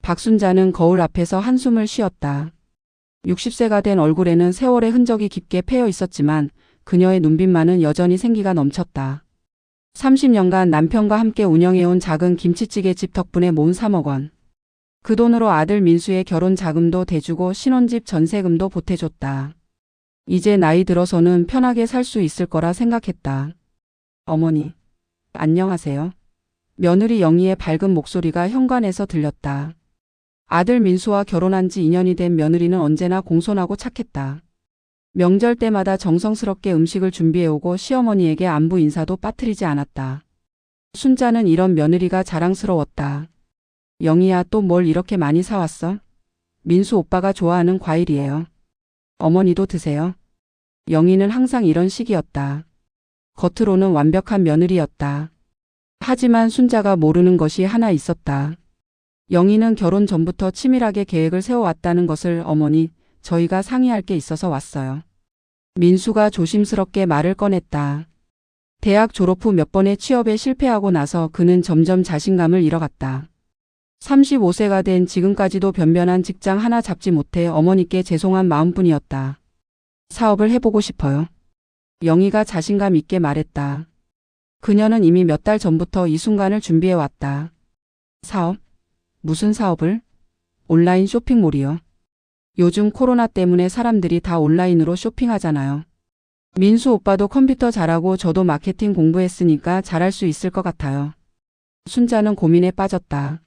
박순자는 거울 앞에서 한숨을 쉬었다. 60세가 된 얼굴에는 세월의 흔적이 깊게 패여 있었지만 그녀의 눈빛만은 여전히 생기가 넘쳤다. 30년간 남편과 함께 운영해온 작은 김치찌개집 덕분에 모은 3억 원. 그 돈으로 아들 민수의 결혼 자금도 대주고 신혼집 전세금도 보태줬다. 이제 나이 들어서는 편하게 살 수 있을 거라 생각했다. 어머니, 안녕하세요. 며느리 영희의 밝은 목소리가 현관에서 들렸다. 아들 민수와 결혼한 지 2년이 된 며느리는 언제나 공손하고 착했다. 명절 때마다 정성스럽게 음식을 준비해오고 시어머니에게 안부 인사도 빠뜨리지 않았다. 순자는 이런 며느리가 자랑스러웠다. 영희야, 또 뭘 이렇게 많이 사왔어? 민수 오빠가 좋아하는 과일이에요. 어머니도 드세요. 영희는 항상 이런 식이었다. 겉으로는 완벽한 며느리였다. 하지만 순자가 모르는 것이 하나 있었다. 영희는 결혼 전부터 치밀하게 계획을 세워왔다는 것을. 어머니, 저희가 상의할 게 있어서 왔어요. 민수가 조심스럽게 말을 꺼냈다. 대학 졸업 후 몇 번의 취업에 실패하고 나서 그는 점점 자신감을 잃어갔다. 35세가 된 지금까지도 변변한 직장 하나 잡지 못해 어머니께 죄송한 마음뿐이었다. 사업을 해보고 싶어요. 영희가 자신감 있게 말했다. 그녀는 이미 몇 달 전부터 이 순간을 준비해왔다. 사업? 무슨 사업을? 온라인 쇼핑몰이요. 요즘 코로나 때문에 사람들이 다 온라인으로 쇼핑하잖아요. 민수 오빠도 컴퓨터 잘하고 저도 마케팅 공부했으니까 잘할 수 있을 것 같아요. 순자는 고민에 빠졌다.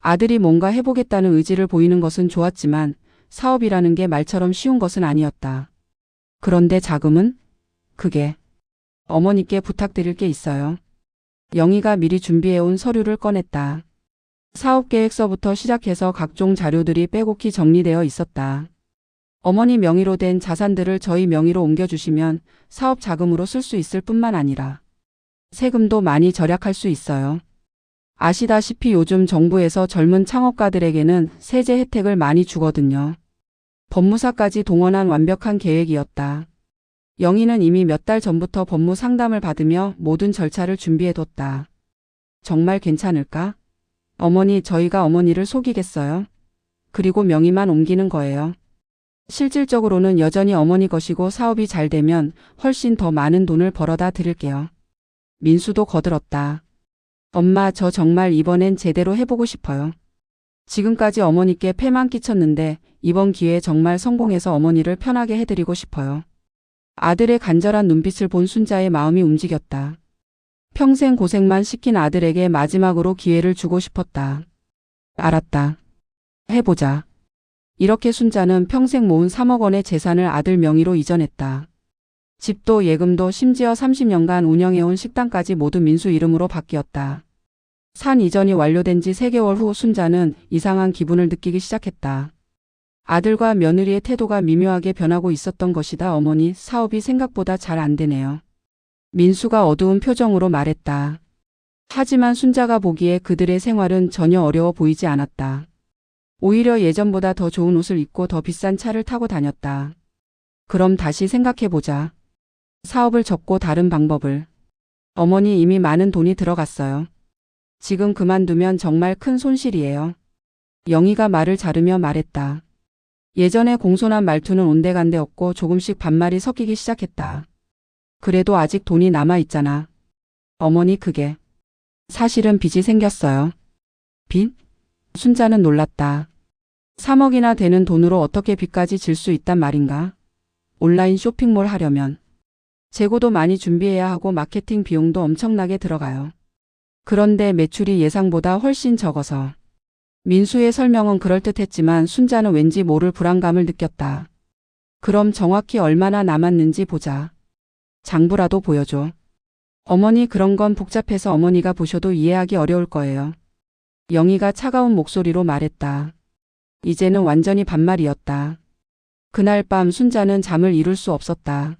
아들이 뭔가 해보겠다는 의지를 보이는 것은 좋았지만 사업이라는 게 말처럼 쉬운 것은 아니었다. 그런데 자금은? 그게. 어머니께 부탁드릴 게 있어요. 영희가 미리 준비해온 서류를 꺼냈다. 사업계획서부터 시작해서 각종 자료들이 빼곡히 정리되어 있었다. 어머니 명의로 된 자산들을 저희 명의로 옮겨주시면 사업 자금으로 쓸 수 있을 뿐만 아니라 세금도 많이 절약할 수 있어요. 아시다시피 요즘 정부에서 젊은 창업가들에게는 세제 혜택을 많이 주거든요. 법무사까지 동원한 완벽한 계획이었다. 영희는 이미 몇 달 전부터 법무 상담을 받으며 모든 절차를 준비해뒀다. 정말 괜찮을까? 어머니, 저희가 어머니를 속이겠어요? 그리고 명의만 옮기는 거예요. 실질적으로는 여전히 어머니 것이고 사업이 잘 되면 훨씬 더 많은 돈을 벌어다 드릴게요. 민수도 거들었다. 엄마, 저 정말 이번엔 제대로 해보고 싶어요. 지금까지 어머니께 폐만 끼쳤는데 이번 기회에 정말 성공해서 어머니를 편하게 해드리고 싶어요. 아들의 간절한 눈빛을 본 순자의 마음이 움직였다. 평생 고생만 시킨 아들에게 마지막으로 기회를 주고 싶었다. 알았다. 해보자. 이렇게 순자는 평생 모은 3억 원의 재산을 아들 명의로 이전했다. 집도 예금도 심지어 30년간 운영해온 식당까지 모두 민수 이름으로 바뀌었다. 산 이전이 완료된 지 3개월 후 순자는 이상한 기분을 느끼기 시작했다. 아들과 며느리의 태도가 미묘하게 변하고 있었던 것이다. 어머니, 사업이 생각보다 잘 안 되네요. 민수가 어두운 표정으로 말했다. 하지만 순자가 보기에 그들의 생활은 전혀 어려워 보이지 않았다. 오히려 예전보다 더 좋은 옷을 입고 더 비싼 차를 타고 다녔다. 그럼 다시 생각해보자. 사업을 접고 다른 방법을. 어머니, 이미 많은 돈이 들어갔어요. 지금 그만두면 정말 큰 손실이에요. 영희가 말을 자르며 말했다. 예전에 공손한 말투는 온데간데 없고 조금씩 반말이 섞이기 시작했다. 그래도 아직 돈이 남아있잖아. 어머니, 그게 사실은 빚이 생겼어요. 빚? 순자는 놀랐다. 3억이나 되는 돈으로 어떻게 빚까지 질 수 있단 말인가? 온라인 쇼핑몰 하려면 재고도 많이 준비해야 하고 마케팅 비용도 엄청나게 들어가요. 그런데 매출이 예상보다 훨씬 적어서. 민수의 설명은 그럴듯했지만 순자는 왠지 모를 불안감을 느꼈다. 그럼 정확히 얼마나 남았는지 보자. 장부라도 보여줘. 어머니, 그런 건 복잡해서 어머니가 보셔도 이해하기 어려울 거예요. 영희가 차가운 목소리로 말했다. 이제는 완전히 반말이었다. 그날 밤 순자는 잠을 이룰 수 없었다.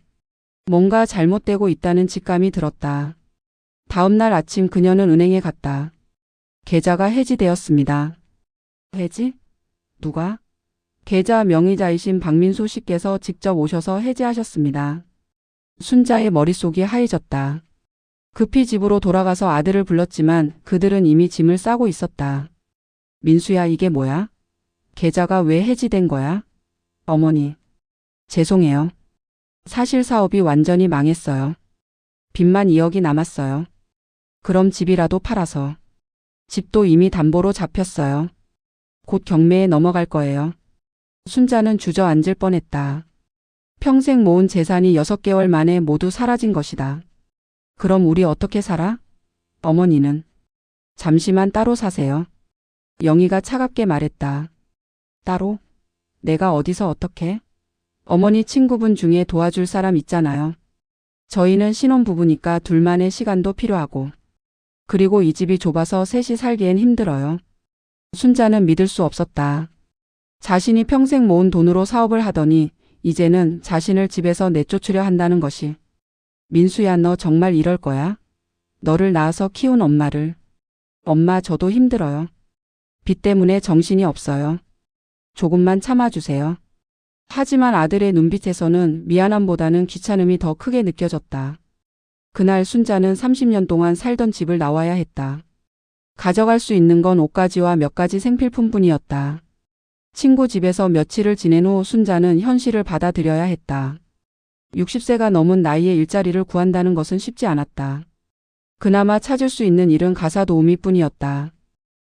뭔가 잘못되고 있다는 직감이 들었다. 다음 날 아침 그녀는 은행에 갔다. 계좌가 해지되었습니다. 해지? 누가? 계좌 명의자이신 박민수 씨께서 직접 오셔서 해지하셨습니다. 순자의 머릿속이 하얘졌다. 급히 집으로 돌아가서 아들을 불렀지만 그들은 이미 짐을 싸고 있었다. 민수야, 이게 뭐야? 계좌가 왜 해지된 거야? 어머니, 죄송해요. 사실 사업이 완전히 망했어요. 빚만 2억이 남았어요. 그럼 집이라도 팔아서. 집도 이미 담보로 잡혔어요. 곧 경매에 넘어갈 거예요. 순자는 주저앉을 뻔했다. 평생 모은 재산이 6개월 만에 모두 사라진 것이다. 그럼 우리 어떻게 살아? 어머니는 잠시만 따로 사세요. 영희가 차갑게 말했다. 따로? 내가 어디서 어떻게? 어머니 친구분 중에 도와줄 사람 있잖아요. 저희는 신혼부부니까 둘만의 시간도 필요하고. 그리고 이 집이 좁아서 셋이 살기엔 힘들어요. 순자는 믿을 수 없었다. 자신이 평생 모은 돈으로 사업을 하더니 이제는 자신을 집에서 내쫓으려 한다는 것이. 민수야, 너 정말 이럴 거야? 너를 낳아서 키운 엄마를. 엄마, 저도 힘들어요. 빚 때문에 정신이 없어요. 조금만 참아주세요. 하지만 아들의 눈빛에서는 미안함보다는 귀찮음이 더 크게 느껴졌다. 그날 순자는 30년 동안 살던 집을 나와야 했다. 가져갈 수 있는 건 옷가지와 몇 가지 생필품뿐이었다. 친구 집에서 며칠을 지낸 후 순자는 현실을 받아들여야 했다. 60세가 넘은 나이에 일자리를 구한다는 것은 쉽지 않았다. 그나마 찾을 수 있는 일은 가사 도우미뿐이었다.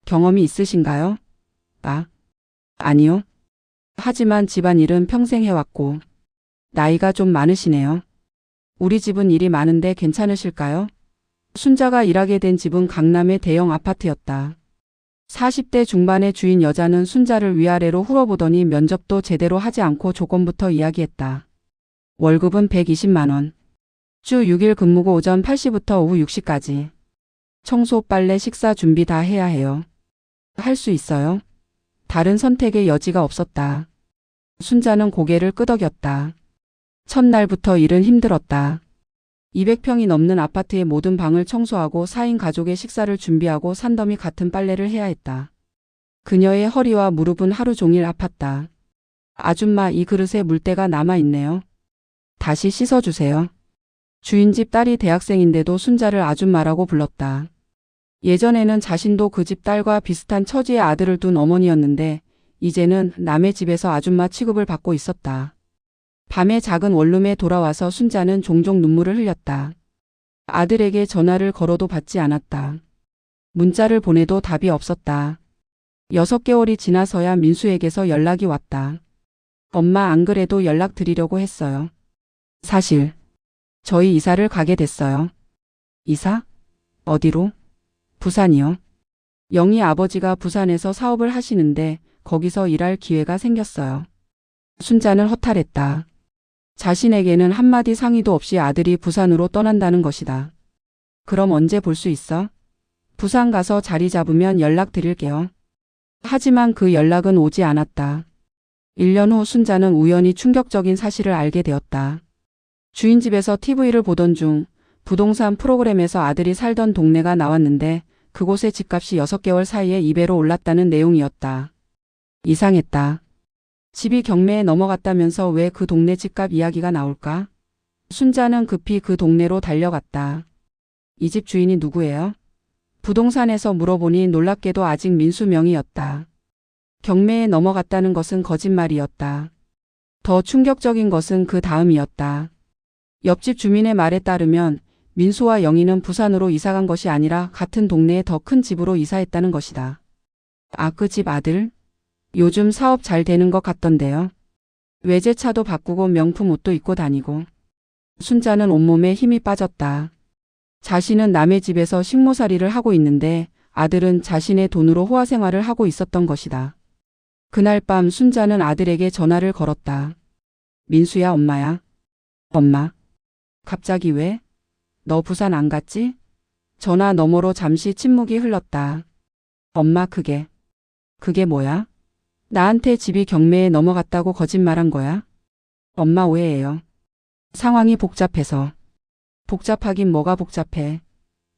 경험이 있으신가요? 아니요. 하지만 집안일은 평생 해왔고. 나이가 좀 많으시네요. 우리 집은 일이 많은데 괜찮으실까요? 순자가 일하게 된 집은 강남의 대형 아파트였다. 40대 중반의 주인 여자는 순자를 위아래로 훑어보더니 면접도 제대로 하지 않고 조건부터 이야기했다. 월급은 120만 원. 주 6일 근무고 오전 8시부터 오후 6시까지. 청소, 빨래, 식사 준비 다 해야 해요. 할 수 있어요? 다른 선택의 여지가 없었다. 순자는 고개를 끄덕였다. 첫날부터 일은 힘들었다. 200평이 넘는 아파트의 모든 방을 청소하고 4인 가족의 식사를 준비하고 산더미 같은 빨래를 해야 했다. 그녀의 허리와 무릎은 하루 종일 아팠다. 아줌마, 이 그릇에 물때가 남아있네요. 다시 씻어주세요. 주인집 딸이 대학생인데도 순자를 아줌마라고 불렀다. 예전에는 자신도 그 집 딸과 비슷한 처지의 아들을 둔 어머니였는데 이제는 남의 집에서 아줌마 취급을 받고 있었다. 밤에 작은 원룸에 돌아와서 순자는 종종 눈물을 흘렸다. 아들에게 전화를 걸어도 받지 않았다. 문자를 보내도 답이 없었다. 6개월이 지나서야 민수에게서 연락이 왔다. 엄마, 안 그래도 연락드리려고 했어요. 사실 저희 이사를 가게 됐어요. 이사? 어디로? 부산이요. 영희 아버지가 부산에서 사업을 하시는데 거기서 일할 기회가 생겼어요. 순자는 허탈했다. 자신에게는 한마디 상의도 없이 아들이 부산으로 떠난다는 것이다. 그럼 언제 볼 수 있어? 부산 가서 자리 잡으면 연락드릴게요. 하지만 그 연락은 오지 않았다. 1년 후 순자는 우연히 충격적인 사실을 알게 되었다. 주인 집에서 TV를 보던 중 부동산 프로그램에서 아들이 살던 동네가 나왔는데 그곳의 집값이 6개월 사이에 2배로 올랐다는 내용이었다. 이상했다. 집이 경매에 넘어갔다면서 왜 그 동네 집값 이야기가 나올까? 순자는 급히 그 동네로 달려갔다. 이 집 주인이 누구예요? 부동산에서 물어보니 놀랍게도 아직 민수 명의였다. 경매에 넘어갔다는 것은 거짓말이었다. 더 충격적인 것은 그 다음이었다. 옆집 주민의 말에 따르면 민수와 영희는 부산으로 이사간 것이 아니라 같은 동네에 더 큰 집으로 이사했다는 것이다. 그 집 아들? 요즘 사업 잘 되는 것 같던데요. 외제차도 바꾸고 명품 옷도 입고 다니고. 순자는 온몸에 힘이 빠졌다. 자신은 남의 집에서 식모살이를 하고 있는데 아들은 자신의 돈으로 호화 생활을 하고 있었던 것이다. 그날 밤 순자는 아들에게 전화를 걸었다. 민수야, 엄마야. 엄마. 갑자기 왜? 너 부산 안 갔지? 전화 너머로 잠시 침묵이 흘렀다. 엄마, 그게 뭐야? 나한테 집이 경매에 넘어갔다고 거짓말한 거야? 엄마, 오해예요. 상황이 복잡해서. 복잡하긴 뭐가 복잡해.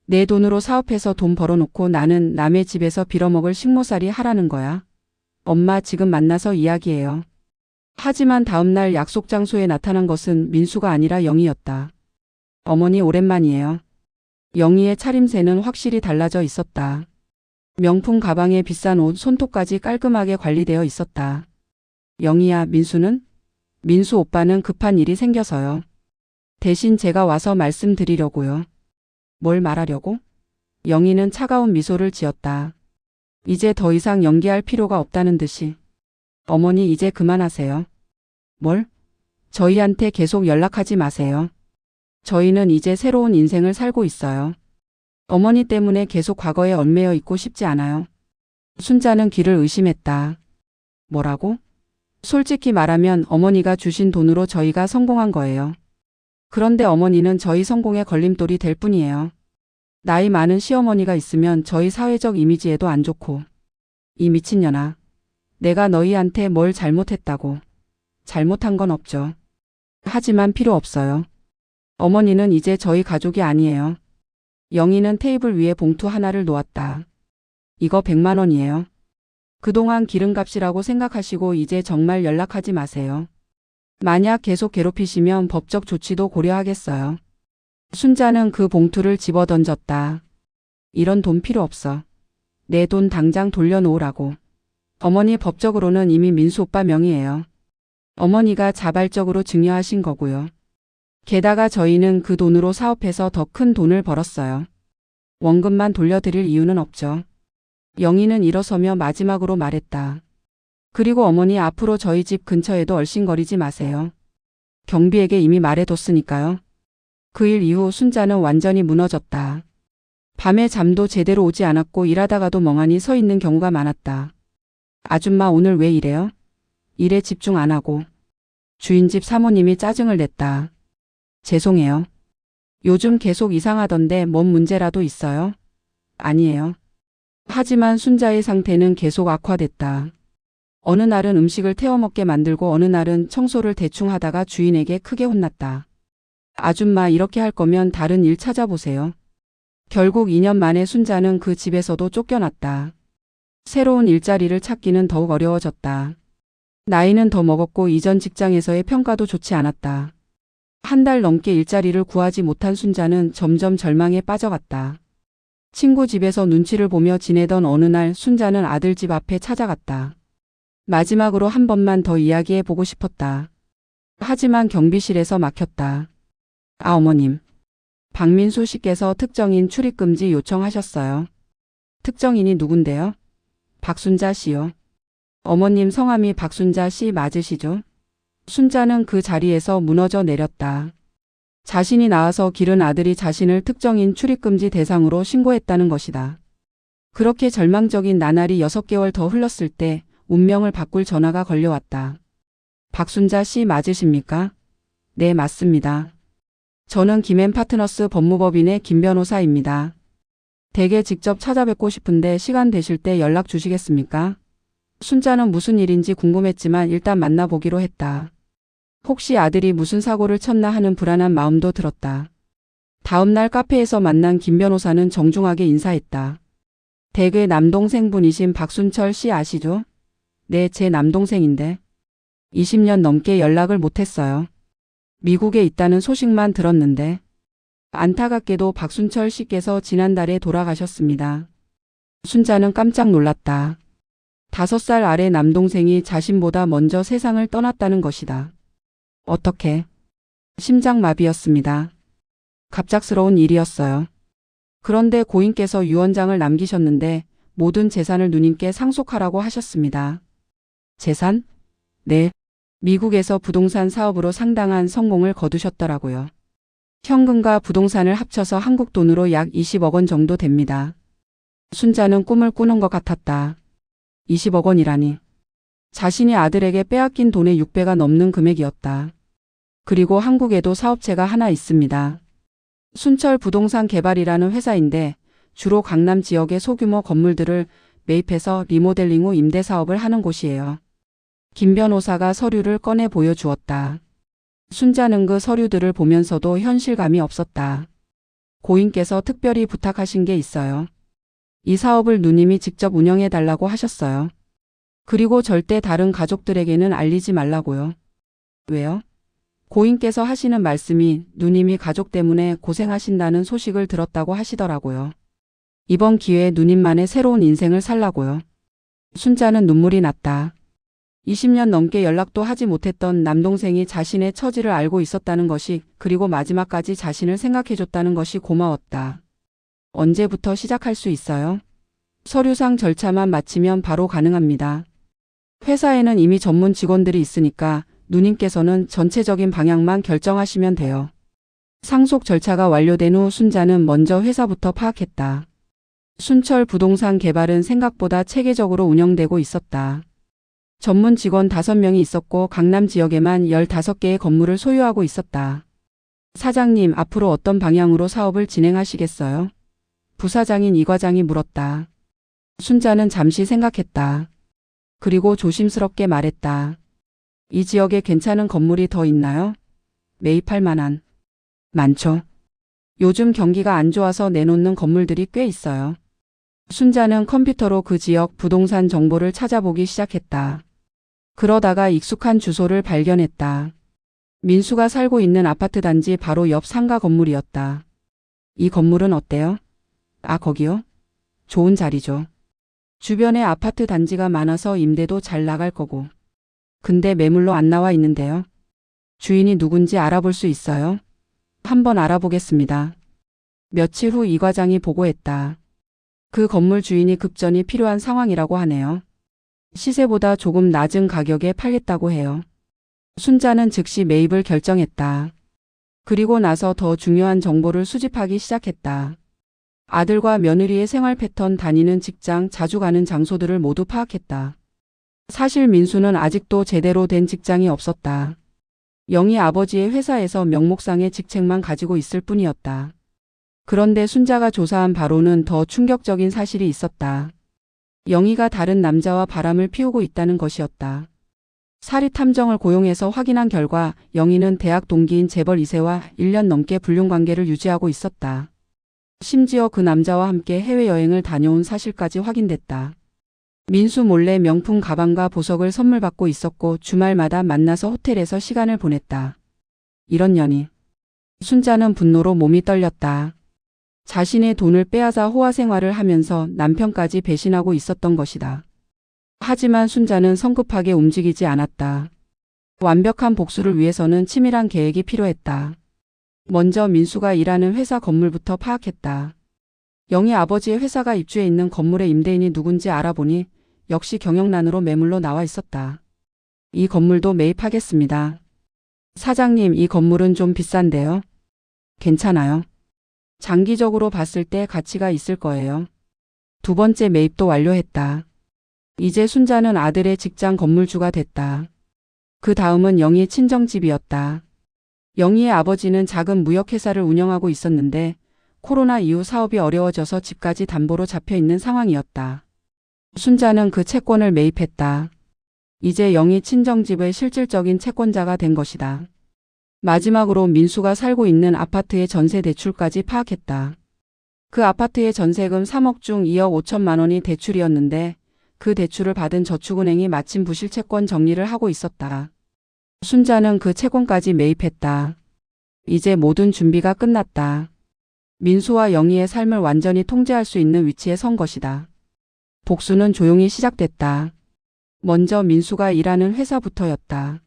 내 돈으로 사업해서 돈 벌어놓고 나는 남의 집에서 빌어먹을 식모살이 하라는 거야. 엄마, 지금 만나서 이야기해요. 하지만 다음날 약속 장소에 나타난 것은 민수가 아니라 영희였다. 어머니, 오랜만이에요. 영희의 차림새는 확실히 달라져 있었다. 명품 가방에 비싼 옷, 손톱까지 깔끔하게 관리되어 있었다. 영희야, 민수는? 민수 오빠는 급한 일이 생겨서요. 대신 제가 와서 말씀드리려고요. 뭘 말하려고? 영희는 차가운 미소를 지었다. 이제 더 이상 연기할 필요가 없다는 듯이. 어머니 이제 그만하세요. 뭘? 저희한테 계속 연락하지 마세요. 저희는 이제 새로운 인생을 살고 있어요. 어머니 때문에 계속 과거에 얽매여 있고 싶지 않아요. 순자는 귀를 의심했다. 뭐라고? 솔직히 말하면 어머니가 주신 돈으로 저희가 성공한 거예요. 그런데 어머니는 저희 성공의 걸림돌이 될 뿐이에요. 나이 많은 시어머니가 있으면 저희 사회적 이미지에도 안 좋고. 이 미친년아. 내가 너희한테 뭘 잘못했다고. 잘못한 건 없죠. 하지만 필요 없어요. 어머니는 이제 저희 가족이 아니에요. 영희는 테이블 위에 봉투 하나를 놓았다. 이거 100만 원이에요. 그동안 기름값이라고 생각하시고 이제 정말 연락하지 마세요. 만약 계속 괴롭히시면 법적 조치도 고려하겠어요. 순자는 그 봉투를 집어던졌다. 이런 돈 필요 없어. 내 돈 당장 돌려놓으라고. 어머니 법적으로는 이미 민수 오빠 명의예요. 어머니가 자발적으로 증여하신 거고요. 게다가 저희는 그 돈으로 사업해서 더 큰 돈을 벌었어요. 원금만 돌려드릴 이유는 없죠. 영희는 일어서며 마지막으로 말했다. 그리고 어머니 앞으로 저희 집 근처에도 얼씬거리지 마세요. 경비에게 이미 말해뒀으니까요. 그 일 이후 순자는 완전히 무너졌다. 밤에 잠도 제대로 오지 않았고 일하다가도 멍하니 서 있는 경우가 많았다. 아줌마 오늘 왜 이래요? 일에 집중 안 하고. 주인집 사모님이 짜증을 냈다. 죄송해요. 요즘 계속 이상하던데 뭔 문제라도 있어요? 아니에요. 하지만 순자의 상태는 계속 악화됐다. 어느 날은 음식을 태워 먹게 만들고 어느 날은 청소를 대충 하다가 주인에게 크게 혼났다. 아줌마 이렇게 할 거면 다른 일 찾아보세요. 결국 2년 만에 순자는 그 집에서도 쫓겨났다. 새로운 일자리를 찾기는 더욱 어려워졌다. 나이는 더 먹었고 이전 직장에서의 평가도 좋지 않았다. 한 달 넘게 일자리를 구하지 못한 순자는 점점 절망에 빠져갔다. 친구 집에서 눈치를 보며 지내던 어느 날 순자는 아들 집 앞에 찾아갔다. 마지막으로 한 번만 더 이야기해 보고 싶었다. 하지만 경비실에서 막혔다. 아 어머님. 박민수 씨께서 특정인 출입금지 요청하셨어요. 특정인이 누군데요? 박순자 씨요. 어머님 성함이 박순자 씨 맞으시죠? 순자는 그 자리에서 무너져 내렸다. 자신이 낳아서 기른 아들이 자신을 특정인 출입금지 대상으로 신고했다는 것이다. 그렇게 절망적인 나날이 6개월 더 흘렀을 때 운명을 바꿀 전화가 걸려왔다. 박순자 씨 맞으십니까? 네, 맞습니다. 저는 김앤파트너스 법무법인의 김 변호사입니다. 댁에 직접 찾아뵙고 싶은데 시간 되실 때 연락 주시겠습니까? 순자는 무슨 일인지 궁금했지만 일단 만나보기로 했다. 혹시 아들이 무슨 사고를 쳤나 하는 불안한 마음도 들었다. 다음 날 카페에서 만난 김 변호사는 정중하게 인사했다. 댁의 남동생분이신 박순철 씨 아시죠? 네, 제 남동생인데 20년 넘게 연락을 못했어요. 미국에 있다는 소식만 들었는데 안타깝게도 박순철 씨께서 지난달에 돌아가셨습니다. 순자는 깜짝 놀랐다. 5살 아래 남동생이 자신보다 먼저 세상을 떠났다는 것이다. 어떻게? 심장마비였습니다. 갑작스러운 일이었어요. 그런데 고인께서 유언장을 남기셨는데 모든 재산을 누님께 상속하라고 하셨습니다. 재산? 네. 미국에서 부동산 사업으로 상당한 성공을 거두셨더라고요. 현금과 부동산을 합쳐서 한국 돈으로 약 20억 원 정도 됩니다. 순자는 꿈을 꾸는 것 같았다. 20억 원이라니. 자신이 아들에게 빼앗긴 돈의 6배가 넘는 금액이었다. 그리고 한국에도 사업체가 하나 있습니다. 순철 부동산 개발이라는 회사인데 주로 강남 지역의 소규모 건물들을 매입해서 리모델링 후 임대 사업을 하는 곳이에요. 김 변호사가 서류를 꺼내 보여주었다. 순자는 그 서류들을 보면서도 현실감이 없었다. 고인께서 특별히 부탁하신 게 있어요. 이 사업을 누님이 직접 운영해 달라고 하셨어요. 그리고 절대 다른 가족들에게는 알리지 말라고요. 왜요? 고인께서 하시는 말씀이 누님이 가족 때문에 고생하신다는 소식을 들었다고 하시더라고요. 이번 기회에 누님만의 새로운 인생을 살라고요. 순자는 눈물이 났다. 20년 넘게 연락도 하지 못했던 남동생이 자신의 처지를 알고 있었다는 것이, 그리고 마지막까지 자신을 생각해줬다는 것이 고마웠다. 언제부터 시작할 수 있어요? 서류상 절차만 마치면 바로 가능합니다. 회사에는 이미 전문 직원들이 있으니까 누님께서는 전체적인 방향만 결정하시면 돼요. 상속 절차가 완료된 후 순자는 먼저 회사부터 파악했다. 순철 부동산 개발은 생각보다 체계적으로 운영되고 있었다. 전문 직원 5명이 있었고 강남 지역에만 15개의 건물을 소유하고 있었다. 사장님, 앞으로 어떤 방향으로 사업을 진행하시겠어요? 부사장인 이 과장이 물었다. 순자는 잠시 생각했다. 그리고 조심스럽게 말했다. 이 지역에 괜찮은 건물이 더 있나요? 매입할 만한. 많죠. 요즘 경기가 안 좋아서 내놓는 건물들이 꽤 있어요. 순자는 컴퓨터로 그 지역 부동산 정보를 찾아보기 시작했다. 그러다가 익숙한 주소를 발견했다. 민수가 살고 있는 아파트 단지 바로 옆 상가 건물이었다. 이 건물은 어때요? 아, 거기요? 좋은 자리죠. 주변에 아파트 단지가 많아서 임대도 잘 나갈 거고. 근데 매물로 안 나와 있는데요. 주인이 누군지 알아볼 수 있어요? 한번 알아보겠습니다. 며칠 후 이 과장이 보고했다. 그 건물 주인이 급전이 필요한 상황이라고 하네요. 시세보다 조금 낮은 가격에 팔겠다고 해요. 순자는 즉시 매입을 결정했다. 그리고 나서 더 중요한 정보를 수집하기 시작했다. 아들과 며느리의 생활 패턴, 다니는 직장, 자주 가는 장소들을 모두 파악했다. 사실 민수는 아직도 제대로 된 직장이 없었다. 영희 아버지의 회사에서 명목상의 직책만 가지고 있을 뿐이었다. 그런데 순자가 조사한 바로는 더 충격적인 사실이 있었다. 영희가 다른 남자와 바람을 피우고 있다는 것이었다. 사리탐정을 고용해서 확인한 결과 영희는 대학 동기인 재벌 2세와 1년 넘게 불륜관계를 유지하고 있었다. 심지어 그 남자와 함께 해외여행을 다녀온 사실까지 확인됐다. 민수 몰래 명품 가방과 보석을 선물 받고 있었고 주말마다 만나서 호텔에서 시간을 보냈다. 이런 년이. 순자는 분노로 몸이 떨렸다. 자신의 돈을 빼앗아 호화 생활을 하면서 남편까지 배신하고 있었던 것이다. 하지만 순자는 성급하게 움직이지 않았다. 완벽한 복수를 위해서는 치밀한 계획이 필요했다. 먼저 민수가 일하는 회사 건물부터 파악했다. 영희 아버지의 회사가 입주해 있는 건물의 임대인이 누군지 알아보니 역시 경영난으로 매물로 나와 있었다. 이 건물도 매입하겠습니다. 사장님, 이 건물은 좀 비싼데요. 괜찮아요. 장기적으로 봤을 때 가치가 있을 거예요. 두 번째 매입도 완료했다. 이제 순자는 아들의 직장 건물주가 됐다. 그 다음은 영희의 친정집이었다. 영희의 아버지는 작은 무역회사를 운영하고 있었는데 코로나 이후 사업이 어려워져서 집까지 담보로 잡혀 있는 상황이었다. 순자는 그 채권을 매입했다. 이제 영희 친정집의 실질적인 채권자가 된 것이다. 마지막으로 민수가 살고 있는 아파트의 전세 대출까지 파악했다. 그 아파트의 전세금 3억 중 2억 5천만 원이 대출이었는데 그 대출을 받은 저축은행이 마침 부실채권 정리를 하고 있었다. 순자는 그 채권까지 매입했다. 이제 모든 준비가 끝났다. 민수와 영희의 삶을 완전히 통제할 수 있는 위치에 선 것이다. 복수는 조용히 시작됐다. 먼저 민수가 일하는 회사부터였다.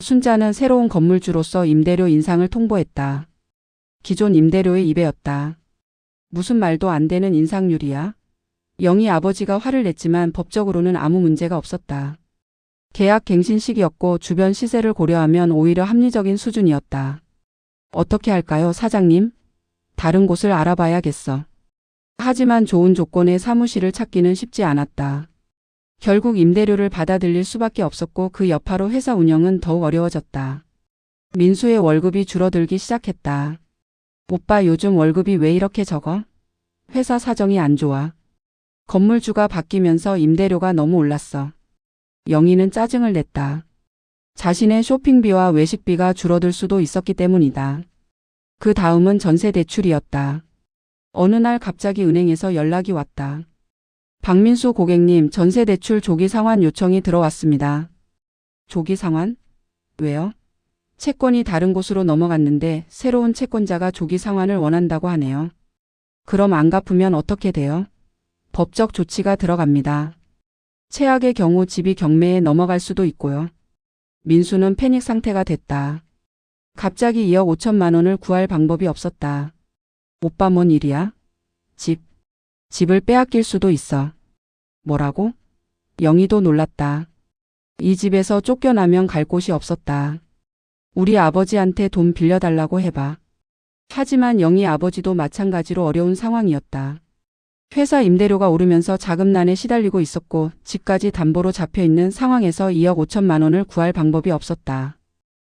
순자는 새로운 건물주로서 임대료 인상을 통보했다. 기존 임대료의 2배였다. 무슨 말도 안 되는 인상률이야? 영희 아버지가 화를 냈지만 법적으로는 아무 문제가 없었다. 계약 갱신 시기였고 주변 시세를 고려하면 오히려 합리적인 수준이었다. 어떻게 할까요, 사장님? 다른 곳을 알아봐야겠어. 하지만 좋은 조건의 사무실을 찾기는 쉽지 않았다. 결국 임대료를 받아들일 수밖에 없었고 그 여파로 회사 운영은 더욱 어려워졌다. 민수의 월급이 줄어들기 시작했다. 오빠, 요즘 월급이 왜 이렇게 적어? 회사 사정이 안 좋아. 건물주가 바뀌면서 임대료가 너무 올랐어. 영희는 짜증을 냈다. 자신의 쇼핑비와 외식비가 줄어들 수도 있었기 때문이다. 그 다음은 전세 대출이었다. 어느 날 갑자기 은행에서 연락이 왔다. 박민수 고객님, 전세 대출 조기 상환 요청이 들어왔습니다. 조기 상환? 왜요? 채권이 다른 곳으로 넘어갔는데 새로운 채권자가 조기 상환을 원한다고 하네요. 그럼 안 갚으면 어떻게 돼요? 법적 조치가 들어갑니다. 최악의 경우 집이 경매에 넘어갈 수도 있고요. 민수는 패닉 상태가 됐다. 갑자기 2억 5천만 원을 구할 방법이 없었다. 오빠 뭔 일이야? 집을 빼앗길 수도 있어. 뭐라고? 영희도 놀랐다. 이 집에서 쫓겨나면 갈 곳이 없었다. 우리 아버지한테 돈 빌려달라고 해봐. 하지만 영희 아버지도 마찬가지로 어려운 상황이었다. 회사 임대료가 오르면서 자금난에 시달리고 있었고 집까지 담보로 잡혀있는 상황에서 2억 5천만 원을 구할 방법이 없었다.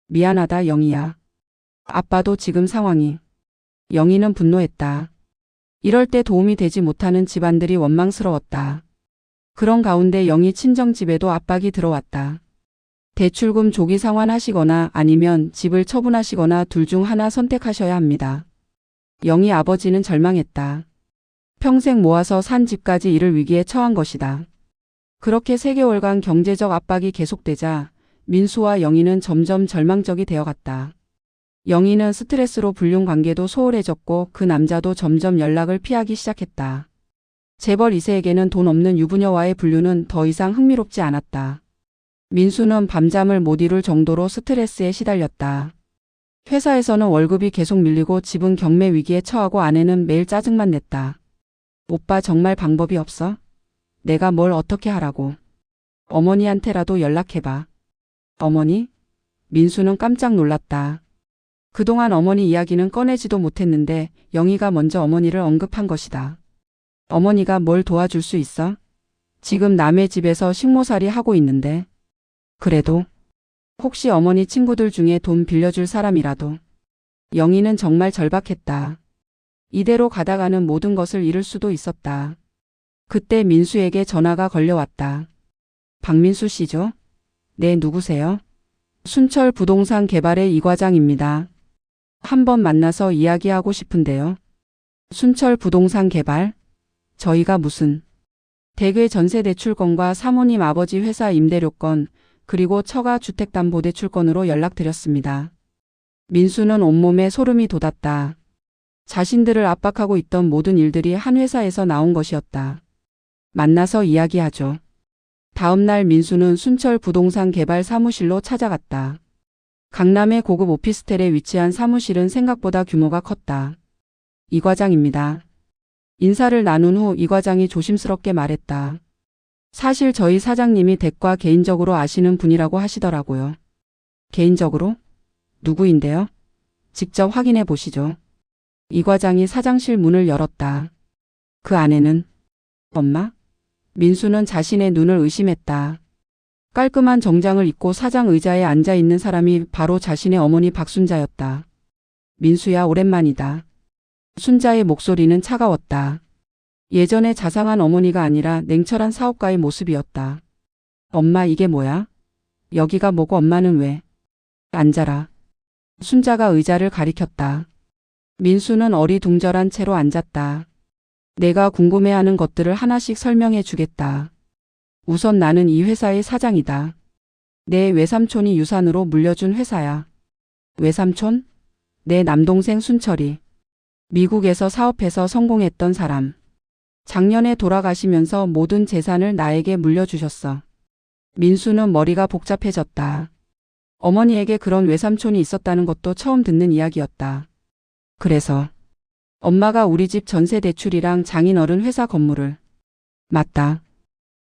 미안하다 영희야. 아빠도 지금 상황이. 영희는 분노했다. 이럴 때 도움이 되지 못하는 집안들이 원망스러웠다. 그런 가운데 영희 친정집에도 압박이 들어왔다. 대출금 조기 상환하시거나 아니면 집을 처분하시거나 둘 중 하나 선택하셔야 합니다. 영희 아버지는 절망했다. 평생 모아서 산 집까지 이를 위기에 처한 것이다. 그렇게 3개월간 경제적 압박이 계속되자 민수와 영희는 점점 절망적이 되어갔다. 영희는 스트레스로 불륜 관계도 소홀해졌고 그 남자도 점점 연락을 피하기 시작했다. 재벌 2세에게는 돈 없는 유부녀와의 불륜은 더 이상 흥미롭지 않았다. 민수는 밤잠을 못 이룰 정도로 스트레스에 시달렸다. 회사에서는 월급이 계속 밀리고 집은 경매 위기에 처하고 아내는 매일 짜증만 냈다. 오빠 정말 방법이 없어? 내가 뭘 어떻게 하라고. 어머니한테라도 연락해봐. 어머니? 민수는 깜짝 놀랐다. 그동안 어머니 이야기는 꺼내지도 못했는데 영희가 먼저 어머니를 언급한 것이다. 어머니가 뭘 도와줄 수 있어? 지금 남의 집에서 식모살이 하고 있는데. 그래도 혹시 어머니 친구들 중에 돈 빌려줄 사람이라도. 영희는 정말 절박했다. 이대로 가다가는 모든 것을 잃을 수도 있었다. 그때 민수에게 전화가 걸려왔다. 박민수 씨죠? 네, 누구세요? 순철 부동산 개발의 이 과장입니다. 한번 만나서 이야기하고 싶은데요. 순철 부동산 개발? 저희가 무슨? 대개 전세대출건과 사모님 아버지 회사 임대료건 그리고 처가 주택담보대출건으로 연락드렸습니다. 민수는 온몸에 소름이 돋았다. 자신들을 압박하고 있던 모든 일들이 한 회사에서 나온 것이었다. 만나서 이야기하죠. 다음 날 민수는 순철 부동산 개발 사무실로 찾아갔다. 강남의 고급 오피스텔에 위치한 사무실은 생각보다 규모가 컸다. 이 과장입니다. 인사를 나눈 후 이 과장이 조심스럽게 말했다. 사실 저희 사장님이 댁과 개인적으로 아시는 분이라고 하시더라고요. 개인적으로? 누구인데요? 직접 확인해 보시죠. 이 과장이 사장실 문을 열었다. 그 안에는 엄마? 민수는 자신의 눈을 의심했다. 깔끔한 정장을 입고 사장 의자에 앉아있는 사람이 바로 자신의 어머니 박순자였다. 민수야, 오랜만이다. 순자의 목소리는 차가웠다. 예전에 자상한 어머니가 아니라 냉철한 사업가의 모습이었다. 엄마, 이게 뭐야? 여기가 뭐고 엄마는 왜? 앉아라. 순자가 의자를 가리켰다. 민수는 어리둥절한 채로 앉았다. 내가 궁금해하는 것들을 하나씩 설명해 주겠다. 우선 나는 이 회사의 사장이다. 내 외삼촌이 유산으로 물려준 회사야. 외삼촌? 내 남동생 순철이. 미국에서 사업해서 성공했던 사람. 작년에 돌아가시면서 모든 재산을 나에게 물려주셨어. 민수는 머리가 복잡해졌다. 어머니에게 그런 외삼촌이 있었다는 것도 처음 듣는 이야기였다. 그래서 엄마가 우리 집 전세 대출이랑 장인어른 회사 건물을. 맞다.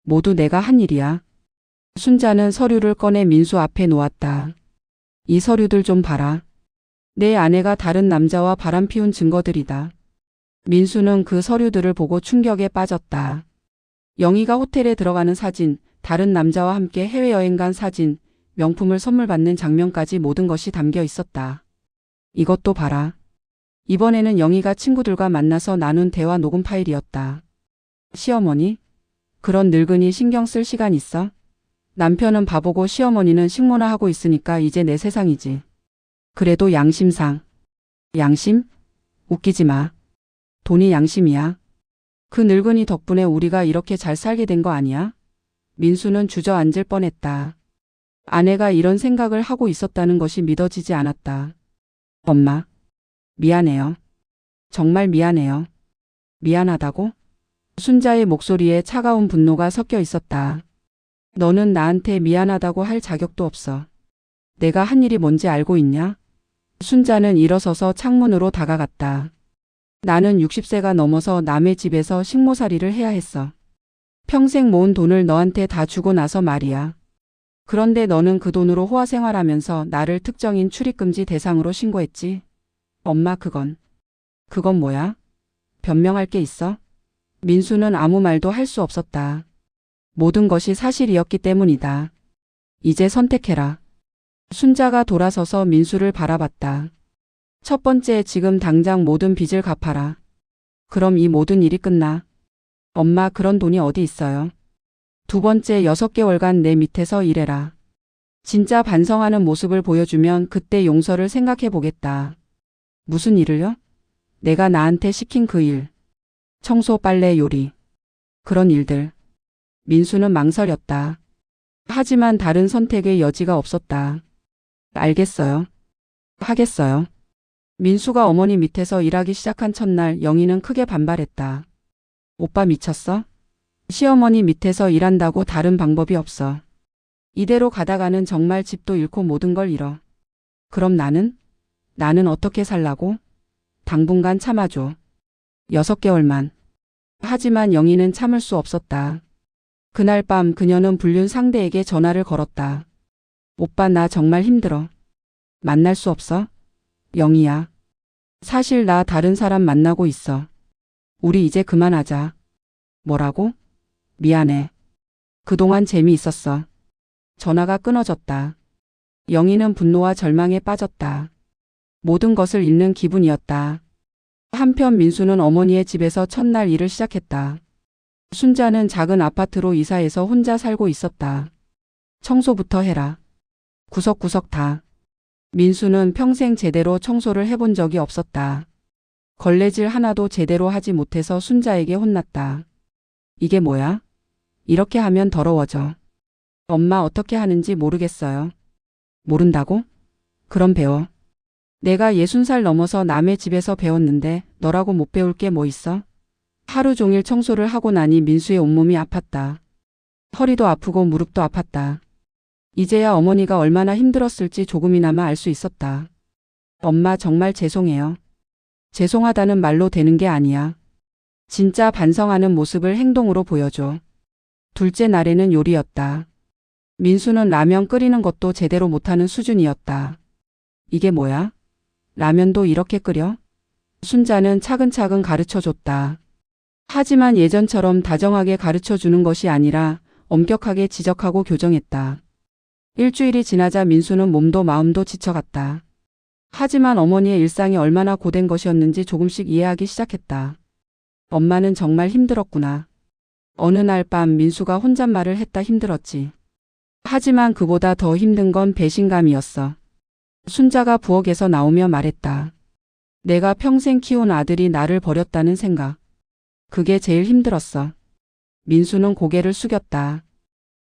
모두 내가 한 일이야. 순자는 서류를 꺼내 민수 앞에 놓았다. 이 서류들 좀 봐라. 내 아내가 다른 남자와 바람 피운 증거들이다. 민수는 그 서류들을 보고 충격에 빠졌다. 영희가 호텔에 들어가는 사진, 다른 남자와 함께 해외여행 간 사진, 명품을 선물 받는 장면까지 모든 것이 담겨 있었다. 이것도 봐라. 이번에는 영희가 친구들과 만나서 나눈 대화 녹음 파일이었다. 시어머니? 그런 늙은이 신경 쓸 시간 있어? 남편은 바보고 시어머니는 식모나 하고 있으니까 이제 내 세상이지. 그래도 양심상. 양심? 웃기지 마. 돈이 양심이야. 그 늙은이 덕분에 우리가 이렇게 잘 살게 된 거 아니야? 민수는 주저앉을 뻔했다. 아내가 이런 생각을 하고 있었다는 것이 믿어지지 않았다. 엄마. 미안해요. 정말 미안해요. 미안하다고? 순자의 목소리에 차가운 분노가 섞여 있었다. 너는 나한테 미안하다고 할 자격도 없어. 내가 한 일이 뭔지 알고 있냐? 순자는 일어서서 창문으로 다가갔다. 나는 60세가 넘어서 남의 집에서 식모살이를 해야 했어. 평생 모은 돈을 너한테 다 주고 나서 말이야. 그런데 너는 그 돈으로 호화 생활하면서 나를 특정인 출입금지 대상으로 신고했지. 엄마 그건 뭐야? 변명할 게 있어? 민수는 아무 말도 할 수 없었다. 모든 것이 사실이었기 때문이다. 이제 선택해라. 순자가 돌아서서 민수를 바라봤다. 첫 번째, 지금 당장 모든 빚을 갚아라. 그럼 이 모든 일이 끝나. 엄마 그런 돈이 어디 있어요? 두 번째, 6개월간 내 밑에서 일해라. 진짜 반성하는 모습을 보여주면 그때 용서를 생각해 보겠다. 무슨 일을요? 내가 나한테 시킨 그 일. 청소, 빨래, 요리. 그런 일들. 민수는 망설였다. 하지만 다른 선택의 여지가 없었다. 알겠어요. 하겠어요. 민수가 어머니 밑에서 일하기 시작한 첫날 영희는 크게 반발했다. 오빠 미쳤어? 시어머니 밑에서 일한다고 다른 방법이 없어. 이대로 가다가는 정말 집도 잃고 모든 걸 잃어. 그럼 나는 어떻게 살라고? 당분간 참아줘. 6개월만. 하지만 영희는 참을 수 없었다. 그날 밤 그녀는 불륜 상대에게 전화를 걸었다. 오빠 나 정말 힘들어. 만날 수 없어? 영희야. 사실 나 다른 사람 만나고 있어. 우리 이제 그만하자. 뭐라고? 미안해. 그동안 재미있었어. 전화가 끊어졌다. 영희는 분노와 절망에 빠졌다. 모든 것을 잃는 기분이었다. 한편 민수는 어머니의 집에서 첫날 일을 시작했다. 순자는 작은 아파트로 이사해서 혼자 살고 있었다. 청소부터 해라. 구석구석 다. 민수는 평생 제대로 청소를 해본 적이 없었다. 걸레질 하나도 제대로 하지 못해서 순자에게 혼났다. 이게 뭐야? 이렇게 하면 더러워져. 엄마 어떻게 하는지 모르겠어요. 모른다고? 그럼 배워. 내가 60살 넘어서 남의 집에서 배웠는데 너라고 못 배울 게 뭐 있어? 하루 종일 청소를 하고 나니 민수의 온몸이 아팠다. 허리도 아프고 무릎도 아팠다. 이제야 어머니가 얼마나 힘들었을지 조금이나마 알 수 있었다. 엄마 정말 죄송해요. 죄송하다는 말로 되는 게 아니야. 진짜 반성하는 모습을 행동으로 보여줘. 둘째 날에는 요리였다. 민수는 라면 끓이는 것도 제대로 못하는 수준이었다. 이게 뭐야? 라면도 이렇게 끓여? 순자는 차근차근 가르쳐줬다. 하지만 예전처럼 다정하게 가르쳐주는 것이 아니라 엄격하게 지적하고 교정했다. 일주일이 지나자 민수는 몸도 마음도 지쳐갔다. 하지만 어머니의 일상이 얼마나 고된 것이었는지 조금씩 이해하기 시작했다. 엄마는 정말 힘들었구나. 어느 날 밤 민수가 혼잣말을 했다. 힘들었지. 하지만 그보다 더 힘든 건 배신감이었어. 순자가 부엌에서 나오며 말했다. 내가 평생 키운 아들이 나를 버렸다는 생각. 그게 제일 힘들었어. 민수는 고개를 숙였다.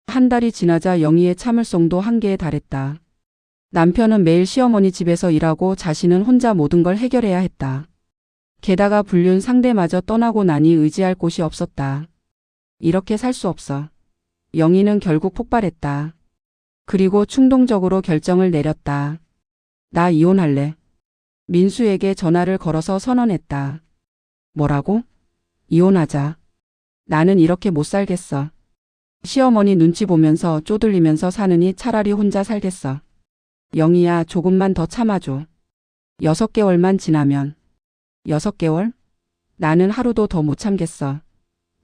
한 달이 지나자 영희의 참을성도 한계에 달했다. 남편은 매일 시어머니 집에서 일하고 자신은 혼자 모든 걸 해결해야 했다. 게다가 불륜 상대마저 떠나고 나니 의지할 곳이 없었다. 이렇게 살 수 없어. 영희는 결국 폭발했다. 그리고 충동적으로 결정을 내렸다. 나 이혼할래. 민수에게 전화를 걸어서 선언했다. 뭐라고? 이혼하자. 나는 이렇게 못 살겠어. 시어머니 눈치 보면서 쪼들리면서 사느니 차라리 혼자 살겠어. 영희야, 조금만 더 참아줘. 6개월만 지나면. 6개월? 나는 하루도 더 못 참겠어.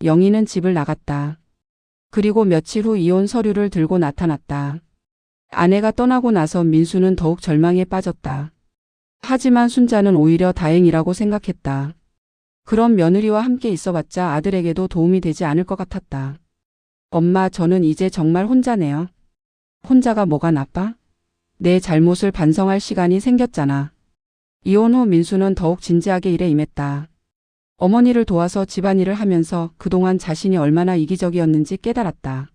영희는 집을 나갔다. 그리고 며칠 후 이혼 서류를 들고 나타났다. 아내가 떠나고 나서 민수는 더욱 절망에 빠졌다. 하지만 순자는 오히려 다행이라고 생각했다. 그런 며느리와 함께 있어봤자 아들에게도 도움이 되지 않을 것 같았다. 엄마, 저는 이제 정말 혼자네요. 혼자가 뭐가 나빠? 내 잘못을 반성할 시간이 생겼잖아. 이혼 후 민수는 더욱 진지하게 일에 임했다. 어머니를 도와서 집안일을 하면서 그동안 자신이 얼마나 이기적이었는지 깨달았다.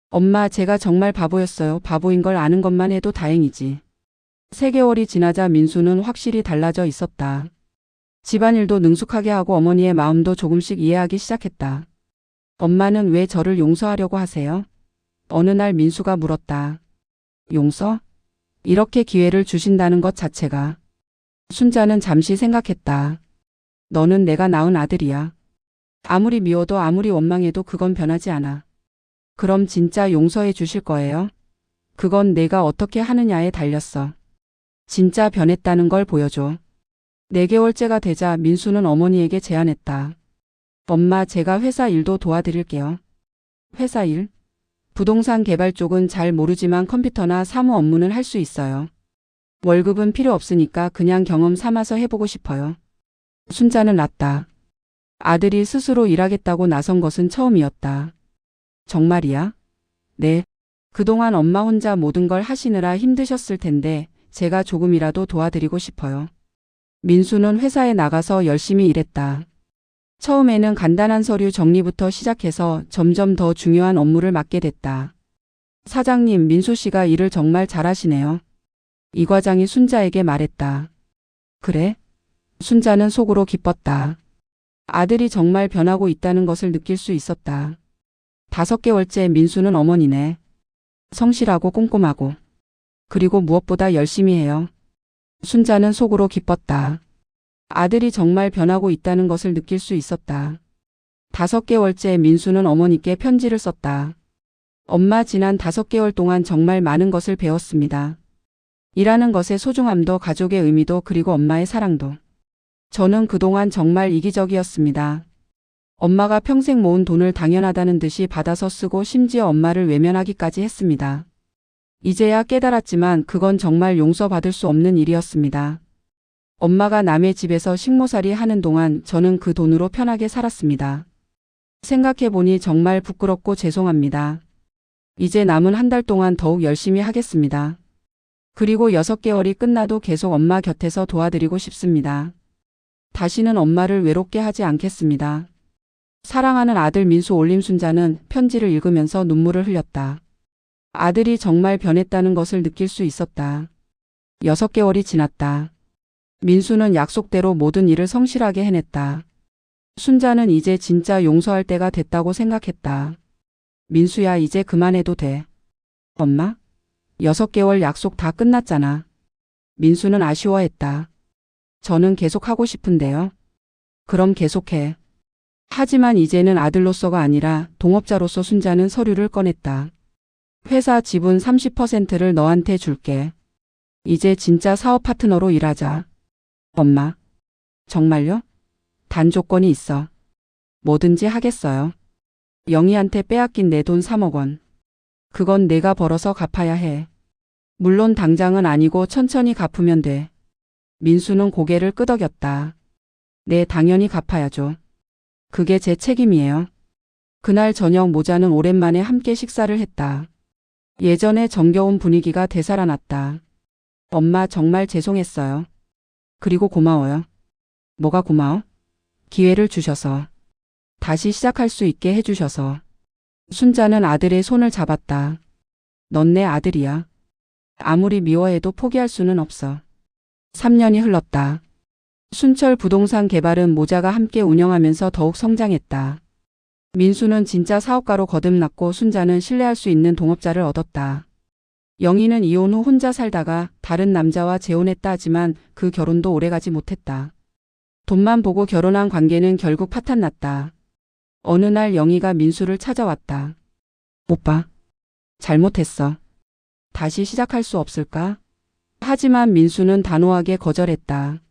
엄마, 제가 정말 바보였어요. 바보인 걸 아는 것만 해도 다행이지. 3개월이 지나자 민수는 확실히 달라져 있었다. 집안일도 능숙하게 하고 어머니의 마음도 조금씩 이해하기 시작했다. 엄마는 왜 저를 용서하려고 하세요? 어느 날 민수가 물었다. 용서? 이렇게 기회를 주신다는 것 자체가. 순자는 잠시 생각했다. 너는 내가 낳은 아들이야. 아무리 미워도 아무리 원망해도 그건 변하지 않아. 그럼 진짜 용서해 주실 거예요? 그건 내가 어떻게 하느냐에 달렸어. 진짜 변했다는 걸 보여줘. 4개월째가 되자 민수는 어머니에게 제안했다. 엄마, 제가 회사 일도 도와드릴게요. 회사 일? 부동산 개발 쪽은 잘 모르지만 컴퓨터나 사무 업무는 할 수 있어요. 월급은 필요 없으니까 그냥 경험 삼아서 해보고 싶어요. 순자는 났다. 아들이 스스로 일하겠다고 나선 것은 처음이었다. 정말이야? 네. 그동안 엄마 혼자 모든 걸 하시느라 힘드셨을 텐데 제가 조금이라도 도와드리고 싶어요. 민수는 회사에 나가서 열심히 일했다. 처음에는 간단한 서류 정리부터 시작해서 점점 더 중요한 업무를 맡게 됐다. 사장님, 민수 씨가 일을 정말 잘하시네요. 이 과장이 순자에게 말했다. 그래? 순자는 속으로 기뻤다. 아들이 정말 변하고 있다는 것을 느낄 수 있었다. 5개월째 민수는 어머니네. 성실하고 꼼꼼하고. 그리고 무엇보다 열심히 해요. 순자는 속으로 기뻤다. 아들이 정말 변하고 있다는 것을 느낄 수 있었다. 5개월째 민수는 어머니께 편지를 썼다. 엄마, 지난 5개월 동안 정말 많은 것을 배웠습니다. 일하는 것의 소중함도 가족의 의미도 그리고 엄마의 사랑도. 저는 그동안 정말 이기적이었습니다. 엄마가 평생 모은 돈을 당연하다는 듯이 받아서 쓰고 심지어 엄마를 외면하기까지 했습니다. 이제야 깨달았지만 그건 정말 용서받을 수 없는 일이었습니다. 엄마가 남의 집에서 식모살이 하는 동안 저는 그 돈으로 편하게 살았습니다. 생각해보니 정말 부끄럽고 죄송합니다. 이제 남은 한 달 동안 더욱 열심히 하겠습니다. 그리고 6개월이 끝나도 계속 엄마 곁에서 도와드리고 싶습니다. 다시는 엄마를 외롭게 하지 않겠습니다. 사랑하는 아들 민수. 올림. 순자는 편지를 읽으면서 눈물을 흘렸다. 아들이 정말 변했다는 것을 느낄 수 있었다. 6개월이 지났다. 민수는 약속대로 모든 일을 성실하게 해냈다. 순자는 이제 진짜 용서할 때가 됐다고 생각했다. 민수야, 이제 그만해도 돼. 엄마? 6개월 약속 다 끝났잖아. 민수는 아쉬워했다. 저는 계속 하고 싶은데요. 그럼 계속해. 하지만 이제는 아들로서가 아니라 동업자로서. 순자는 서류를 꺼냈다. 회사 지분 30%를 너한테 줄게. 이제 진짜 사업 파트너로 일하자. 엄마. 정말요? 단 조건이 있어. 뭐든지 하겠어요. 영희한테 빼앗긴 내 돈 3억 원. 그건 내가 벌어서 갚아야 해. 물론 당장은 아니고 천천히 갚으면 돼. 민수는 고개를 끄덕였다. 네, 당연히 갚아야죠. 그게 제 책임이에요. 그날 저녁 모자는 오랜만에 함께 식사를 했다. 예전의 정겨운 분위기가 되살아났다. 엄마, 정말 죄송했어요. 그리고 고마워요. 뭐가 고마워? 기회를 주셔서. 다시 시작할 수 있게 해주셔서. 순자는 아들의 손을 잡았다. 넌 내 아들이야. 아무리 미워해도 포기할 수는 없어. 3년이 흘렀다. 순철 부동산 개발은 모자가 함께 운영하면서 더욱 성장했다. 민수는 진짜 사업가로 거듭났고 순자는 신뢰할 수 있는 동업자를 얻었다. 영희는 이혼 후 혼자 살다가 다른 남자와 재혼했다 하지만 그 결혼도 오래가지 못했다. 돈만 보고 결혼한 관계는 결국 파탄났다. 어느 날 영희가 민수를 찾아왔다. 오빠, 잘못했어. 다시 시작할 수 없을까? 하지만 민수는 단호하게 거절했다.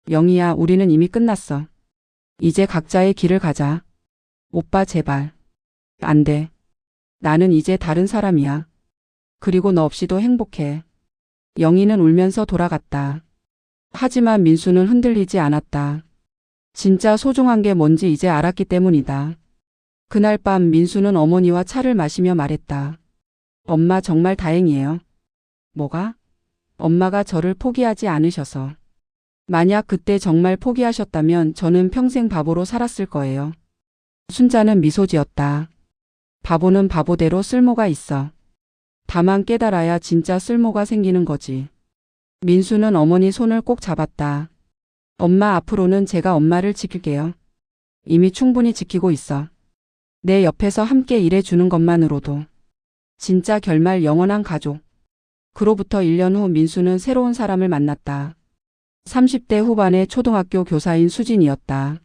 영희야, 우리는 이미 끝났어. 이제 각자의 길을 가자. 오빠, 제발. 안 돼. 나는 이제 다른 사람이야. 그리고 너 없이도 행복해. 영희는 울면서 돌아갔다. 하지만 민수는 흔들리지 않았다. 진짜 소중한 게 뭔지 이제 알았기 때문이다. 그날 밤 민수는 어머니와 차를 마시며 말했다. 엄마, 정말 다행이에요. 뭐가? 엄마가 저를 포기하지 않으셔서. 만약 그때 정말 포기하셨다면 저는 평생 바보로 살았을 거예요. 순자는 미소 지었다. 바보는 바보대로 쓸모가 있어. 다만 깨달아야 진짜 쓸모가 생기는 거지. 민수는 어머니 손을 꼭 잡았다. 엄마 앞으로는 제가 엄마를 지킬게요. 이미 충분히 지키고 있어. 내 옆에서 함께 일해주는 것만으로도. 진짜 결말 영원한 가족. 그로부터 1년 후 민수는 새로운 사람을 만났다. 30대 후반의 초등학교 교사인 수진이었다.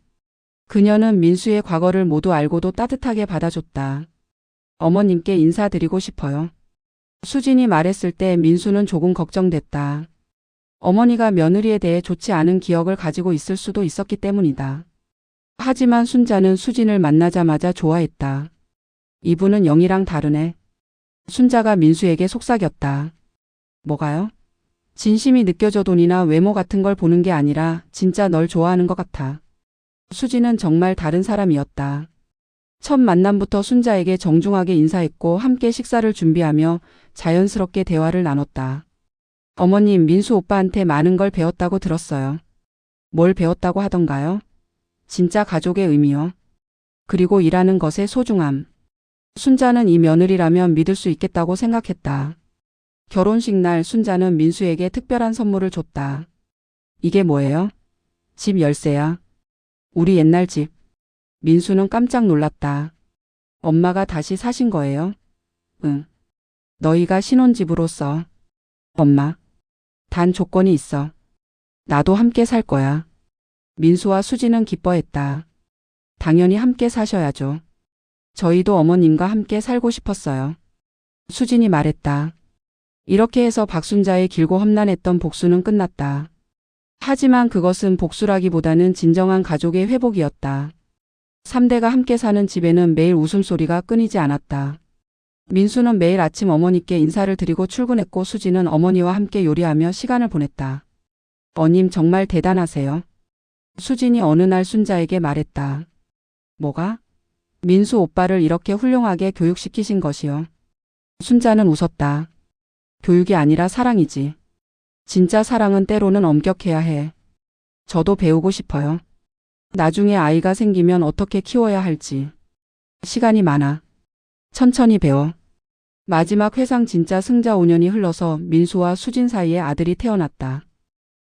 그녀는 민수의 과거를 모두 알고도 따뜻하게 받아줬다. 어머님께 인사드리고 싶어요. 수진이 말했을 때 민수는 조금 걱정됐다. 어머니가 며느리에 대해 좋지 않은 기억을 가지고 있을 수도 있었기 때문이다. 하지만 순자는 수진을 만나자마자 좋아했다. 이분은 영이랑 다르네. 순자가 민수에게 속삭였다. 뭐가요? 진심이 느껴져. 돈이나 외모 같은 걸 보는 게 아니라 진짜 널 좋아하는 것 같아. 수진은 정말 다른 사람이었다. 첫 만남부터 순자에게 정중하게 인사했고 함께 식사를 준비하며 자연스럽게 대화를 나눴다. 어머님, 민수 오빠한테 많은 걸 배웠다고 들었어요. 뭘 배웠다고 하던가요? 진짜 가족의 의미요. 그리고 일하는 것의 소중함. 순자는 이 며느리라면 믿을 수 있겠다고 생각했다. 결혼식 날 순자는 민수에게 특별한 선물을 줬다. 이게 뭐예요? 집 열쇠야. 우리 옛날 집. 민수는 깜짝 놀랐다. 엄마가 다시 사신 거예요? 응. 너희가 신혼집으로 써. 엄마. 단 조건이 있어. 나도 함께 살 거야. 민수와 수지는 기뻐했다. 당연히 함께 사셔야죠. 저희도 어머님과 함께 살고 싶었어요. 수진이 말했다. 이렇게 해서 박순자의 길고 험난했던 복수는 끝났다. 하지만 그것은 복수라기보다는 진정한 가족의 회복이었다. 3대가 함께 사는 집에는 매일 웃음소리가 끊이지 않았다. 민수는 매일 아침 어머니께 인사를 드리고 출근했고 수지는 어머니와 함께 요리하며 시간을 보냈다. 어님 정말 대단하세요. 수진이 어느 날 순자에게 말했다. 뭐가? 민수 오빠를 이렇게 훌륭하게 교육시키신 것이요. 순자는 웃었다. 교육이 아니라 사랑이지. 진짜 사랑은 때로는 엄격해야 해. 저도 배우고 싶어요. 나중에 아이가 생기면 어떻게 키워야 할지. 시간이 많아. 천천히 배워. 마지막 회상 진짜 승자 5년이 흘러서 민수와 수진 사이에 아들이 태어났다.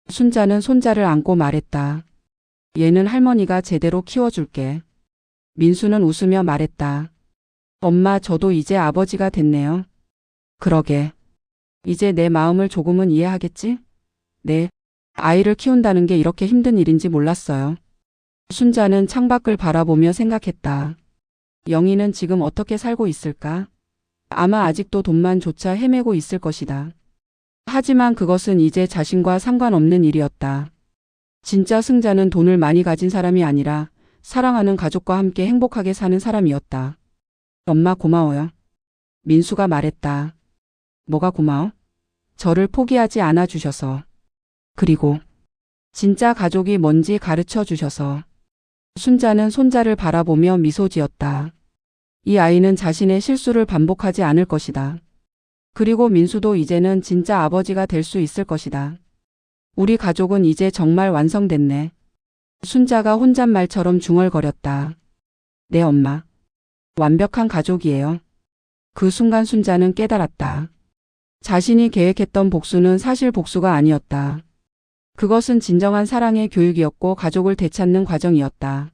순자는 손자를 안고 말했다. 얘는 할머니가 제대로 키워줄게. 민수는 웃으며 말했다. 엄마, 저도 이제 아버지가 됐네요. 그러게. 이제 내 마음을 조금은 이해하겠지? 네. 아이를 키운다는 게 이렇게 힘든 일인지 몰랐어요. 순자는 창밖을 바라보며 생각했다. 영희는 지금 어떻게 살고 있을까? 아마 아직도 돈만 조차 헤매고 있을 것이다. 하지만 그것은 이제 자신과 상관없는 일이었다. 진짜 승자는 돈을 많이 가진 사람이 아니라 사랑하는 가족과 함께 행복하게 사는 사람이었다. 엄마 고마워요. 민수가 말했다. 뭐가 고마워? 저를 포기하지 않아 주셔서. 그리고 진짜 가족이 뭔지 가르쳐 주셔서. 순자는 손자를 바라보며 미소 지었다. 이 아이는 자신의 실수를 반복하지 않을 것이다. 그리고 민수도 이제는 진짜 아버지가 될 수 있을 것이다. 우리 가족은 이제 정말 완성됐네. 순자가 혼잣말처럼 중얼거렸다. 네 엄마. 완벽한 가족이에요. 그 순간 순자는 깨달았다. 자신이 계획했던 복수는 사실 복수가 아니었다. 그것은 진정한 사랑의 교육이었고 가족을 되찾는 과정이었다.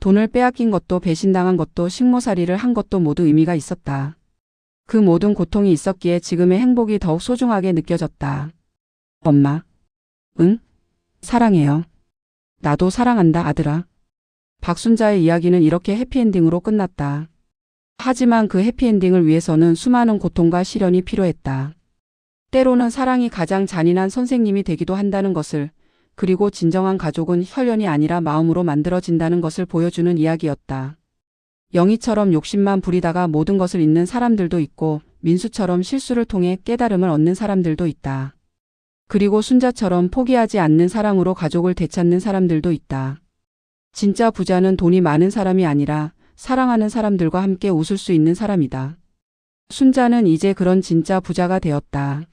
돈을 빼앗긴 것도 배신당한 것도 식모살이를 한 것도 모두 의미가 있었다. 그 모든 고통이 있었기에 지금의 행복이 더욱 소중하게 느껴졌다. 엄마. 응? 사랑해요. 나도 사랑한다 아들아. 박순자의 이야기는 이렇게 해피엔딩으로 끝났다. 하지만 그 해피엔딩을 위해서는 수많은 고통과 시련이 필요했다. 때로는 사랑이 가장 잔인한 선생님이 되기도 한다는 것을, 그리고 진정한 가족은 혈연이 아니라 마음으로 만들어진다는 것을 보여주는 이야기였다. 영희처럼 욕심만 부리다가 모든 것을 잃는 사람들도 있고 민수처럼 실수를 통해 깨달음을 얻는 사람들도 있다. 그리고 순자처럼 포기하지 않는 사랑으로 가족을 되찾는 사람들도 있다. 진짜 부자는 돈이 많은 사람이 아니라 사랑하는 사람들과 함께 웃을 수 있는 사람이다. 순자는 이제 그런 진짜 부자가 되었다.